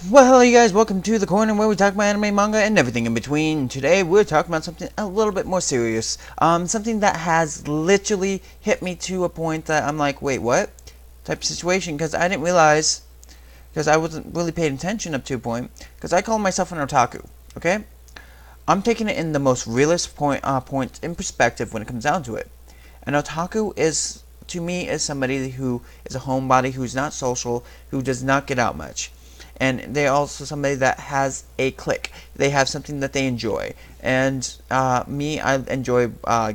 Well, hello you guys, welcome to the corner where we talk about anime, manga, and everything in between. Today we're talking about something a little bit more serious. Something that has literally hit me to a point that I'm like, wait, what? Type of situation, because I didn't realize, because I wasn't really paying attention up to a point, because I call myself an otaku, okay? I'm taking it in the most realist point in perspective when it comes down to it. An otaku is, to me, is somebody who is a homebody, who's not social, who does not get out much. And they're also somebody that has a clique. They have something that they enjoy. And me, I enjoy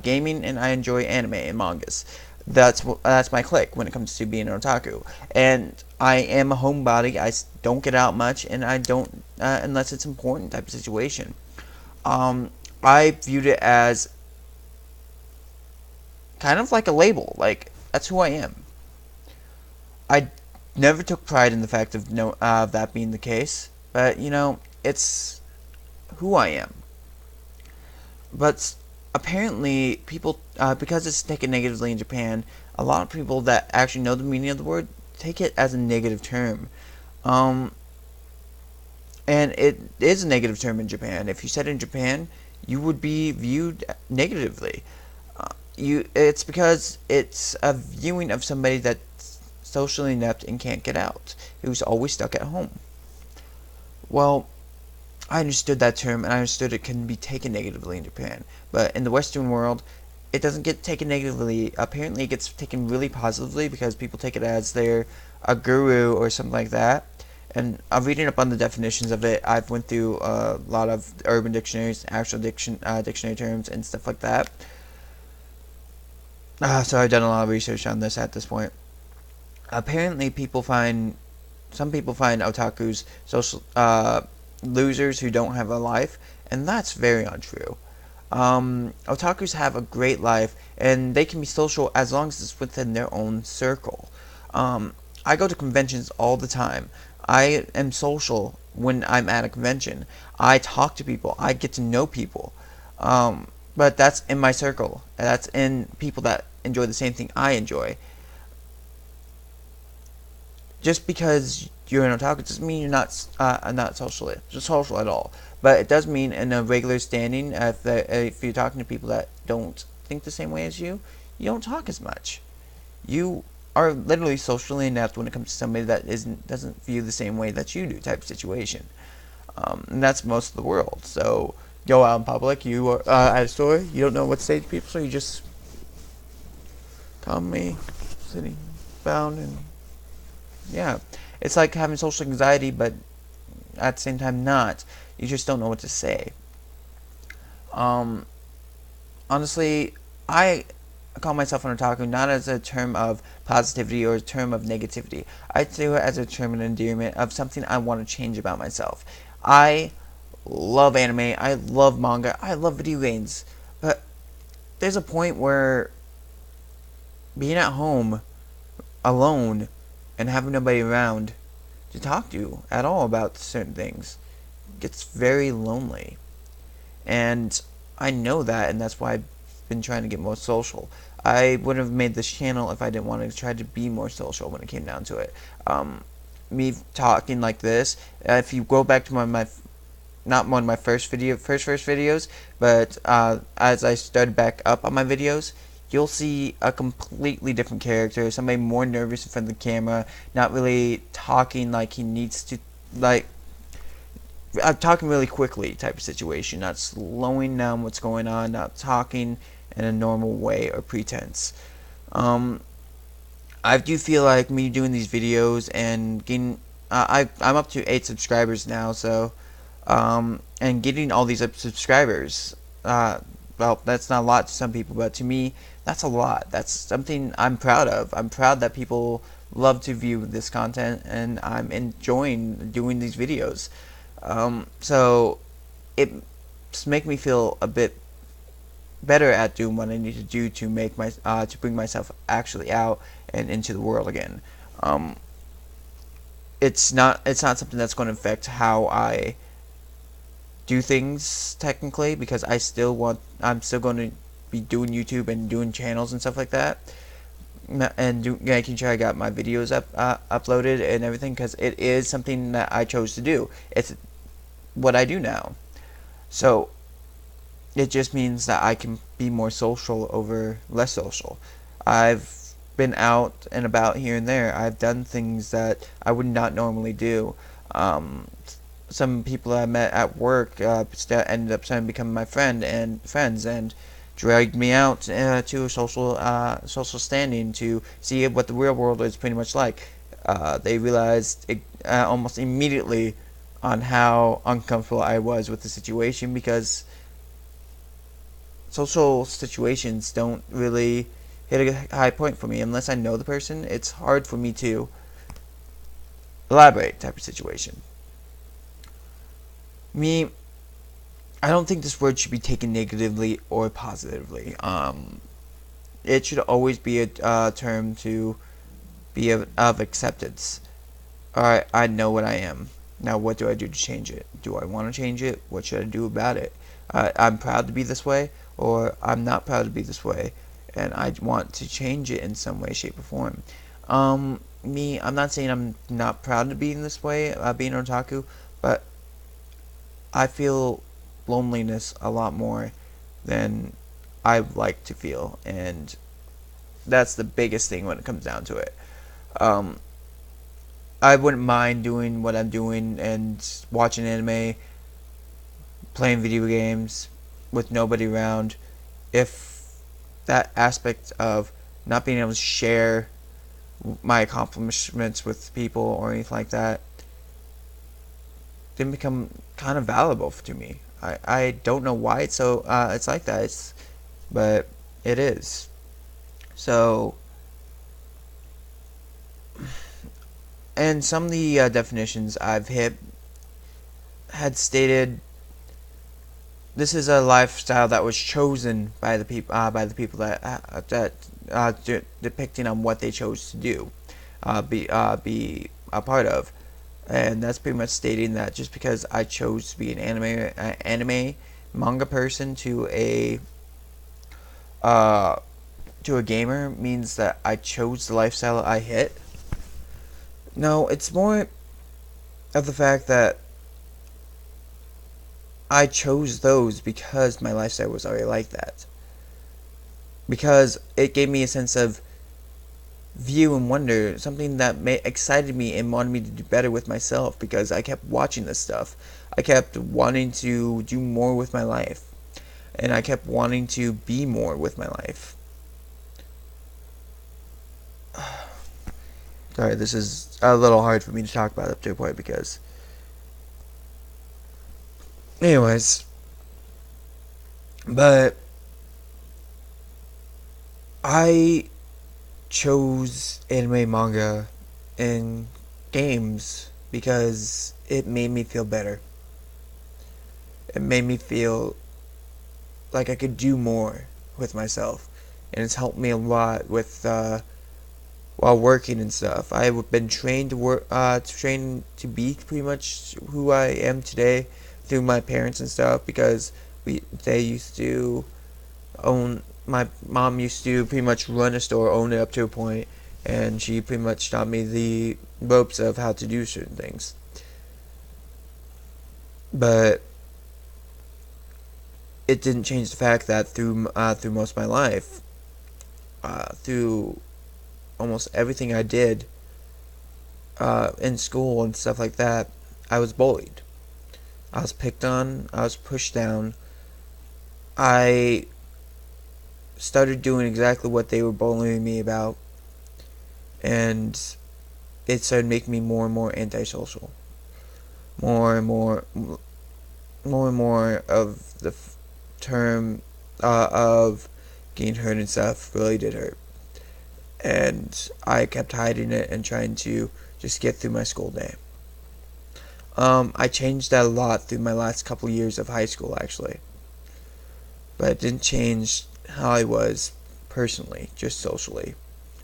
gaming, and I enjoy anime and mangas. That's my clique when it comes to being an otaku. And I am a homebody. I don't get out much, and I don't unless it's important type of situation. Um, I viewed it as kind of like a label. Like, that's who I am. I never took pride in the fact of that being the case, but it's who I am. But apparently, people, because it's taken negatively in Japan, a lot of people that actually know the meaning of the word take it as a negative term. Um, and it is a negative term in Japan. If you said it in Japan, you would be viewed negatively. It's because it's a viewing of somebody that's socially inept and can't get out, who's always stuck at home. Well, I understood that term, and I understood it can be taken negatively in Japan, but in the Western world, it doesn't get taken negatively. Apparently, it gets taken really positively because people take it as they're a guru or something like that. And I'm reading up on the definitions of it. I've went through a lot of urban dictionaries, actual dictionary terms, and stuff like that. So I've done a lot of research on this at this point. Apparently, some people find otakus social losers who don't have a life, and that's very untrue. Otakus have a great life, and they can be social as long as it's within their own circle. I go to conventions all the time. I am social when I'm at a convention. I talk to people. I get to know people. But that's in my circle. That's in people that enjoy the same thing I enjoy. Just because you're an otaku doesn't mean you're not social at all. But it does mean in a regular standing, if you're talking to people that don't think the same way as you don't talk as much. You are literally socially inept when it comes to somebody that doesn't view the same way that you do, type of situation. And that's most of the world. So go out in public, you are at a store, you don't know what to say to people, so you just calmly sitting bound, and yeah, it's like having social anxiety, but at the same time not. You just don't know what to say. Um, Honestly, I call myself an otaku not as a term of positivity or a term of negativity. I do it as a term of endearment of something I want to change about myself. I love anime, I love manga, I love video games, but there's a point where being at home alone and having nobody around to talk to at all about certain things gets very lonely. And I know that, and that's why I've been trying to get more social. I wouldn't have made this channel if I didn't want to try to be more social when it came down to it. Me talking like this, if you go back to my not one of my first videos, but as I started back up on my videos, you'll see a completely different character, somebody more nervous in front of the camera, not really talking like he needs to, like, I'm talking really quickly type of situation, not slowing down what's going on, not talking in a normal way or pretense. Um, I do feel like me doing these videos and getting, I'm up to 8 subscribers now, so, and getting all these subscribers, well, that's not a lot to some people, but to me, that's a lot. That's something I'm proud of. I'm proud that people love to view this content, and I'm enjoying doing these videos. So it's make me feel a bit better at doing what I need to do to make to bring myself actually out and into the world again. Um, it's not something that's going to affect how I do things technically, because I'm still going to be doing YouTube and doing channels and stuff like that. making sure I got my videos uploaded and everything, because it is something that I chose to do. It's what I do now. So it just means that I can be more social over less social. I've been out and about here and there. I've done things that I would not normally do. Um, some people I met at work ended up starting to become my friends and dragged me out to a social standing to see what the real world is pretty much like. They realized almost immediately on how uncomfortable I was with the situation, because social situations don't really hit a high point for me unless I know the person. It's hard for me to elaborate type of situation. Me, I don't think this word should be taken negatively or positively. It should always be a term to be of acceptance. Alright, I know what I am. Now what do I do to change it? Do I want to change it? What should I do about it? I'm proud to be this way, or I'm not proud to be this way, and I want to change it in some way, shape, or form. I'm not saying I'm not proud to be in this way, being an otaku, but I feel loneliness a lot more than I like to feel, and that's the biggest thing when it comes down to it. Um, I wouldn't mind doing what I'm doing and watching anime, playing video games with nobody around, if that aspect of not being able to share my accomplishments with people or anything like that didn't become kind of valuable to me. I don't know why it's like that. But it is. So, and some of the definitions I've hit had stated this is a lifestyle that was chosen by the people depicting on what they chose to do, be a part of, and that's pretty much stating that just because I chose to be an anime manga person uh, to a gamer means that I chose the lifestyle I hit. No, it's more of the fact that I chose those because my lifestyle was already like that. Because it gave me a sense of view and wonder, something that excited me and wanted me to do better with myself, because I kept watching this stuff. I kept wanting to do more with my life. And I kept wanting to be more with my life. Sorry, this is a little hard for me to talk about up to a point because... Anyways. But... I chose anime, manga, and games because it made me feel better. It made me feel like I could do more with myself. And it's helped me a lot with while working and stuff. I've been trained to trained to be pretty much who I am today through my parents and stuff, because they used to own. My mom used to pretty much run a store, own it up to a point, and she pretty much taught me the ropes of how to do certain things. But it didn't change the fact that through most of my life, through almost everything I did in school and stuff like that, I was bullied. I was picked on. I was pushed down. I started doing exactly what they were bullying me about, and it started making me more and more antisocial. More and more of the term of getting hurt and stuff really did hurt. And I kept hiding it and trying to just get through my school day. I changed that a lot through my last couple years of high school, actually. But it didn't change how I was personally, just socially.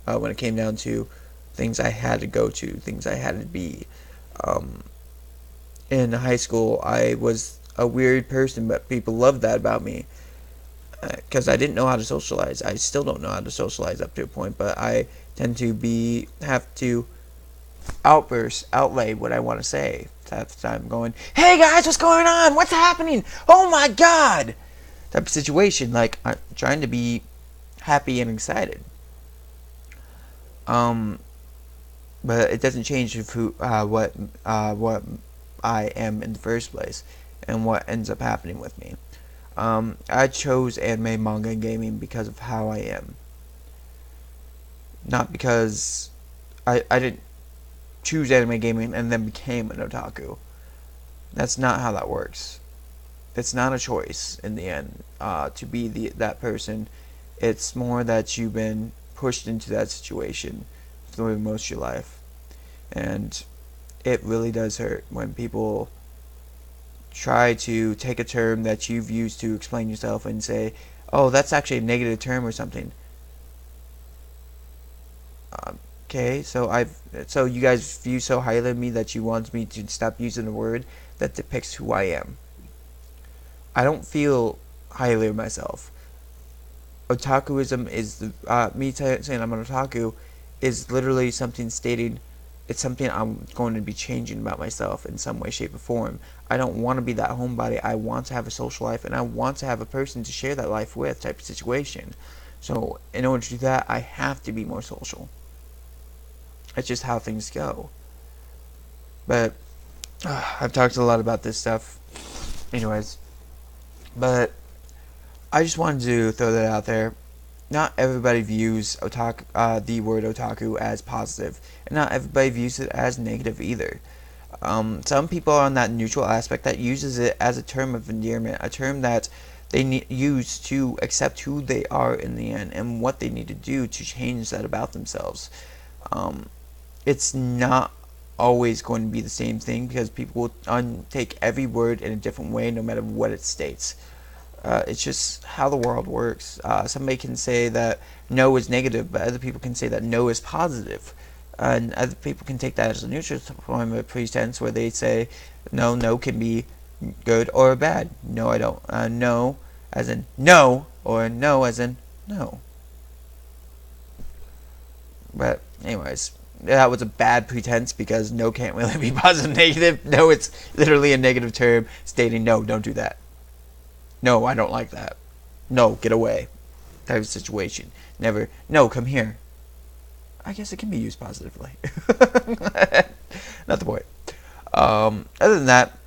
When it came down to things I had to go to, things I had to be. In high school, I was a weird person, but people loved that about me. Because I didn't know how to socialize. I still don't know how to socialize up to a point, but I tend to have to outlay what I want to say. Half the time going, hey guys, what's going on? What's happening? Oh my god! Type of situation, like I'm trying to be happy and excited. But it doesn't change what I am in the first place and what ends up happening with me. I chose anime, manga, and gaming because of how I am. Not because I didn't choose anime gaming and then became an otaku. That's not how that works. It's not a choice in the end to be that person. It's more that you've been pushed into that situation through most of your life. And it really does hurt when people try to take a term that you've used to explain yourself and say, oh, that's actually a negative term or something. Okay, so you guys view so highly of me that you want me to stop using a word that depicts who I am. I don't feel highly of myself. Otakuism is me saying I'm an otaku is literally something stating it's something I'm going to be changing about myself in some way, shape, or form. I don't want to be that homebody. I want to have a social life, and I want to have a person to share that life with type of situation. So in order to do that, I have to be more social. It's just how things go. But I've talked a lot about this stuff. Anyways, but I just wanted to throw that out there. Not everybody views the word otaku as positive, and not everybody views it as negative either. Some people are on that neutral aspect that uses it as a term of endearment, a term that they use to accept who they are in the end and what they need to do to change that about themselves. It's not always going to be the same thing because people will take every word in a different way no matter what it states. It's just how the world works. Somebody can say that no is negative, but other people can say that no is positive. And other people can take that as a neutral form of pretense where they say no can be good or bad. No, I don't. No as in no, or no as in no. But anyways, that was a bad pretense because no can't really be positive negative. No, it's literally a negative term stating no, don't do that. No, I don't like that. No, get away. Type of situation. Never, no, come here. I guess it can be used positively. Not the point. Other than that,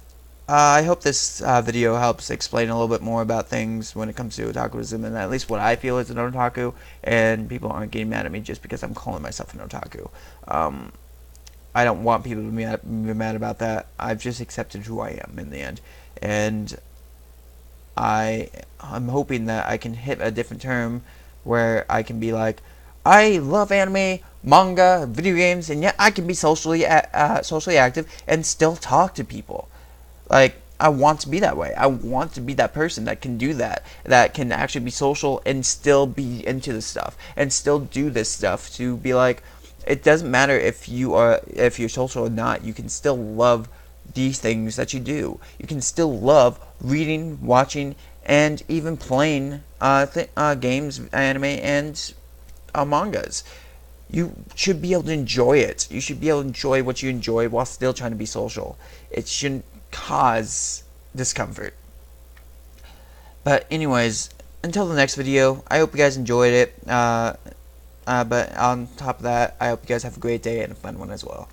I hope this video helps explain a little bit more about things when it comes to otakuism and at least what I feel is an otaku, and people aren't getting mad at me just because I'm calling myself an otaku. I don't want people to be mad about that. I've just accepted who I am in the end, and I'm hoping that I can hit a different term where I can be like, I love anime, manga, video games, and yet I can be socially active and still talk to people. Like, I want to be that way. I want to be that person that can do that can actually be social and still be into this stuff and still do this stuff to be like, it doesn't matter if you're social or not. You can still love these things that you do. You can still love reading, watching, and even playing games, anime, and mangas. You should be able to enjoy it. You should be able to enjoy what you enjoy while still trying to be social. It shouldn't cause discomfort. But anyways, until the next video, I hope you guys enjoyed it. But on top of that, I hope you guys have a great day and a fun one as well.